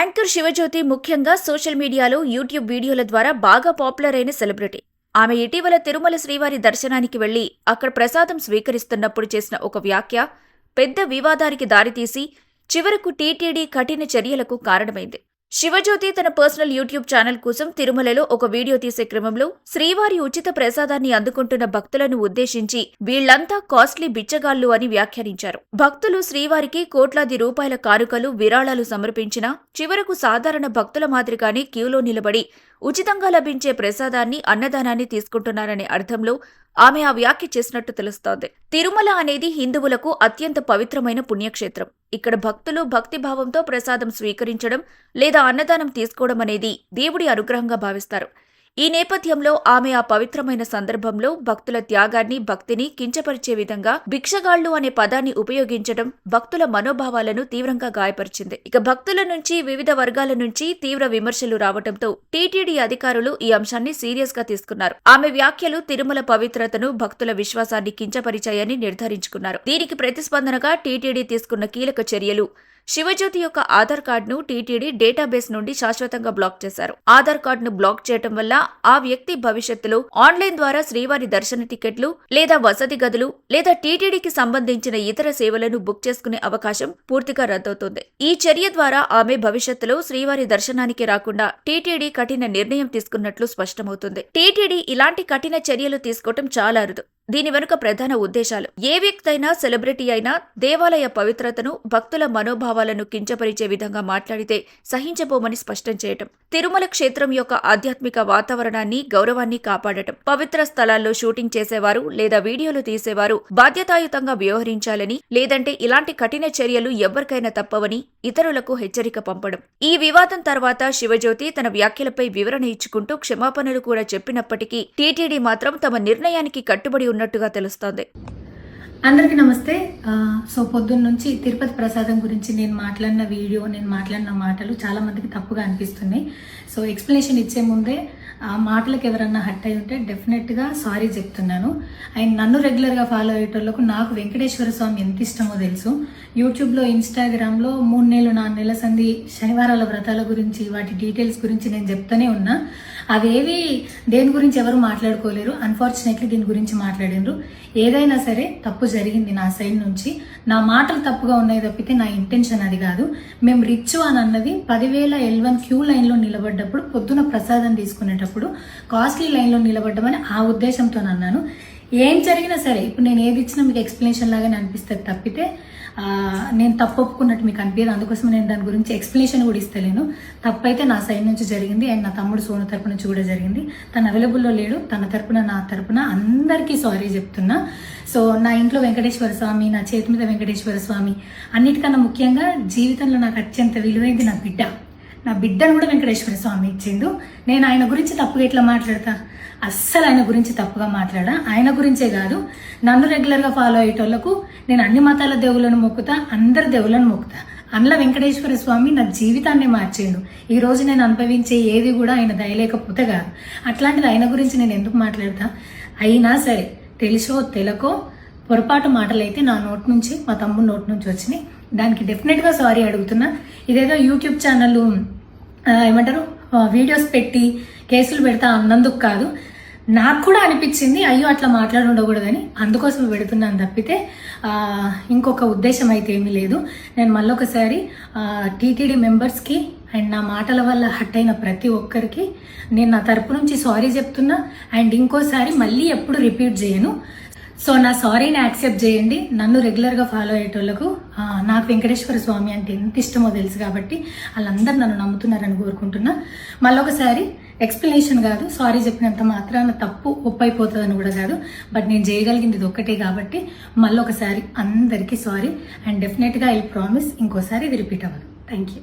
Anchor Shivajyothi ముఖ్యంగా social మీడియాలో YouTube వీడియోల ద్వారా బాగా పాపులర్ అయిన సెలబ్రిటీ. ఆమె ఇటీవల తిరుమల శ్రీవారి దర్శనానికి వెళ్లి అక్కడ ప్రసాదం స్వీకరిస్తున్నప్పుడు చేసిన ఒక వ్యాఖ్య పెద్ద వివాదానికి దారితీసి చివరకు టీటీడీ కఠిన చర్యలకు కారణమైంది. శివజ్యోతి తన పర్సనల్ యూట్యూబ్ ఛానల్ కోసం తిరుమలలో ఒక వీడియో తీసే క్రమంలో శ్రీవారి ఉచిత ప్రసాదాన్ని అందుకుంటున్న భక్తులను ఉద్దేశించి వీళ్లంతా కాస్ట్లీ బిచ్చగాళ్లు అని వ్యాఖ్యానించారు. భక్తులు శ్రీవారికి కోట్లాది రూపాయల కానుకలు, విరాళాలు సమర్పించినా చివరకు సాధారణ భక్తుల మాదిరిగానే క్యూలో నిలబడి ఉచితంగా లభించే ప్రసాదాన్ని, అన్నదానాన్ని తీసుకుంటున్నారనే అర్థంలో ఆమె ఆ వ్యాఖ్య చేసినట్టు తెలుస్తోంది. తిరుమల అనేది హిందువులకు అత్యంత పవిత్రమైన పుణ్యక్షేత్రం. ఇక్కడ భక్తులు భక్తిభావంతో ప్రసాదం స్వీకరించడం లేదా అన్నదానం తీసుకోవడం అనేది దేవుడి అనుగ్రహంగా భావిస్తారు. ఈ నేపథ్యంలో ఆమె ఆ పవిత్రమైన సందర్భంలో భక్తుల త్యాగాన్ని, భక్తిని కించపరిచే విధంగా భిక్షగాళ్లు అనే పదాన్ని ఉపయోగించడం భక్తుల మనోభావాలను తీవ్రంగా గాయపరిచింది. ఇక భక్తుల నుంచి, వివిధ వర్గాల నుంచి తీవ్ర విమర్శలు రావడంతో టీటీడీ అధికారులు ఈ అంశాన్ని సీరియస్ గా తీసుకున్నారు. ఆమె వ్యాఖ్యలు తిరుమల పవిత్రతను, భక్తుల విశ్వాసాన్ని కించపరిచాయని నిర్ధారించుకున్నారు. దీనికి ప్రతిస్పందనగా టీటీడీ తీసుకున్న కీలక చర్యలు శివజ్యోతి యొక్క ఆధార్ కార్డును టీటీడీ డేటాబేస్ నుండి శాశ్వతంగా బ్లాక్ చేశారు. ఆధార్ కార్డును బ్లాక్ చేయడం వల్ల ఆ వ్యక్తి భవిష్యత్తులో ఆన్లైన్ ద్వారా శ్రీవారి దర్శన టికెట్లు లేదా వసతి గదులు లేదా టీటీడీకి సంబంధించిన ఇతర సేవలను బుక్ చేసుకునే అవకాశం పూర్తిగా రద్దవుతుంది. ఈ చర్య ద్వారా ఆమె భవిష్యత్తులో శ్రీవారి దర్శనానికి రాకుండా టీటీడీ కఠిన నిర్ణయం తీసుకున్నట్లు స్పష్టమవుతుంది. టీటీడీ ఇలాంటి కఠిన చర్యలు తీసుకోవటం చాలా అరుదు. దీని వెనుక ప్రధాన ఉద్దేశాలు: ఏ వ్యక్తి అయినా, సెలబ్రిటీ అయినా దేవాలయ పవిత్రతను, భక్తుల మనోభావాలను కించపరిచే విధంగా మాట్లాడితే సహించబోమని స్పష్టం చేయటం, తిరుమల క్షేత్రం యొక్క ఆధ్యాత్మిక వాతావరణాన్ని, గౌరవాన్ని కాపాడటం, పవిత్ర స్థలాల్లో షూటింగ్ చేసేవారు లేదా వీడియోలు తీసేవారు బాధ్యతాయుతంగా వ్యవహరించాలని, లేదంటే ఇలాంటి కఠిన చర్యలు ఎవ్వరికైనా తప్పవని ఇతరులకు హెచ్చరిక పంపడం. ఈ వివాదం తర్వాత శివజ్యోతి తన వ్యాఖ్యలపై వివరణ ఇచ్చుకుంటూ క్షమాపణలు కూడా చెప్పినప్పటికీ టీటీడీ మాత్రం తమ నిర్ణయానికి కట్టుబడి ఉన్నట్టుగా తెలుస్తోంది. అందరికీ నమస్తే. సో పొద్దున్న నుంచి తిరుపతి ప్రసాదం గురించి నేను మాట్లాడిన వీడియో, నేను మాట్లాడిన మాటలు చాలా మందికి తప్పుగా అనిపిస్తున్నాయి. సో ఎక్స్ప్లెనేషన్ ఇచ్చే ముందే ఆ మాటలకు ఎవరన్నా హట్ అయి ఉంటే డెఫినెట్గా సారీ చెప్తున్నాను. అండ్ నన్ను రెగ్యులర్గా ఫాలో అయ్యేటోళ్లకు నాకు వెంకటేశ్వర స్వామి ఎంత ఇష్టమో తెలుసు. యూట్యూబ్లో, ఇన్స్టాగ్రామ్లో 3 నెలలు 4 నెలల సంధి శనివారాల వ్రతాల గురించి, వాటి డీటెయిల్స్ గురించి నేను చెప్తూనే ఉన్నా. అవేవి దేని గురించి ఎవరు మాట్లాడుకోలేరు. అన్ఫార్చునేట్లీ దీని గురించి మాట్లాడినరు. ఏదైనా సరే తప్పు జరిగింది నా సైడ్ నుంచి. నా మాటలు తప్పుగా ఉన్నాయి తప్పితే నా ఇంటెన్షన్ అది కాదు. మేము రిచ్ అని అన్నది 10,000 L1 క్యూ లైన్లో నిలబడ్డప్పుడు, పొద్దున ప్రసాదం తీసుకునేటప్పుడు కాస్ట్లీ లైన్లో నిలబడ్డమని ఆ ఉద్దేశంతో అన్నాను. ఏం జరిగినా సరే ఇప్పుడు నేను ఏది ఇచ్చినా మీకు ఎక్స్ప్లెనేషన్ లాగానే అనిపిస్తుంది తప్పితే నేను తప్పు ఒప్పుకున్నట్టు మీకు అనిపించదు. అందుకోసం నేను దాని గురించి ఎక్స్ప్లెనేషన్ కూడా ఇస్తలేను. తప్పైతే నా సైడ్ నుంచి జరిగింది అండ్ నా తమ్ముడు సోను తరపు నుంచి కూడా జరిగింది. తను అవైలబుల్లో లేడు. తన తరపున, నా తరపున అందరికీ సారీ చెప్తున్నా. సో నా ఇంట్లో వెంకటేశ్వర స్వామి, నా చేతి మీద వెంకటేశ్వర స్వామి, అన్నిటికన్నా ముఖ్యంగా జీవితంలో నాకు అత్యంత విలువైంది నా బిడ్డ. నా బిడ్డను కూడా వెంకటేశ్వర స్వామి ఇచ్చిండు. నేను ఆయన గురించి తప్పుగా ఎట్లా మాట్లాడతా? అస్సలు ఆయన గురించి తప్పుగా మాట్లాడా. ఆయన గురించే కాదు, నన్ను రెగ్యులర్గా ఫాలో అయ్యేటోళ్లకు నేను అన్ని మతాల దేవులను మొక్కుతా, అందరి దేవులను మొక్కుతా. అందులో వెంకటేశ్వర స్వామి నా జీవితాన్ని మార్చిండు. ఈ రోజు నేను అనుభవించే ఏది కూడా ఆయన దయలేకపోతే కాదు. అట్లాంటిది ఆయన గురించి నేను ఎందుకు మాట్లాడతా? అయినా సరే తెలుసో తెలకో పొరపాటు మాటలు అయితే నా నోటి నుంచి, మా తమ్ముడు నోటి నుంచి వచ్చినాయి. దానికి డెఫినెట్గా సారీ అడుగుతున్నా. ఇదేదో యూట్యూబ్ ఛానల్ ఏమంటారు వీడియోస్ పెట్టి కేసులు పెడతా అన్నందుకు కాదు, నాకు కూడా అనిపించింది అయ్యో అట్లా మాట్లాడి ఉండకూడదని, అందుకోసం పెడుతున్నాను తప్పితే ఇంకొక ఉద్దేశం అయితే ఏమీ లేదు. నేను మళ్ళొకసారి టీటీడీ మెంబర్స్కి అండ్ నా మాటల వల్ల హట్ అయిన ప్రతి ఒక్కరికి నేను నా తరపు నుంచి సారీ చెప్తున్నా. అండ్ ఇంకోసారి మళ్ళీ ఎప్పుడు రిపీట్ చేయను. సో నా సారీని యాక్సెప్ట్ చేయండి. నన్ను రెగ్యులర్గా ఫాలో అయ్యేటోళ్లకు నాకు వెంకటేశ్వర స్వామి అంటే ఎంత ఇష్టమో తెలుసు కాబట్టి వాళ్ళందరూ నన్ను నమ్ముతున్నారని కోరుకుంటున్నా. మళ్ళొకసారి ఎక్స్ప్లెనేషన్ కాదు, సారీ చెప్పినంత మాత్రాన తప్పు ఒప్పైపోతుందని కూడా కాదు. బట్ నేను చేయగలిగింది ఇది ఒక్కటే కాబట్టి మళ్ళొకసారి అందరికీ సారీ. అండ్ డెఫినెట్గా ఐ ప్రామిస్ ఇంకోసారి ఇది రిపీట్ అవ్వదు. Thank you.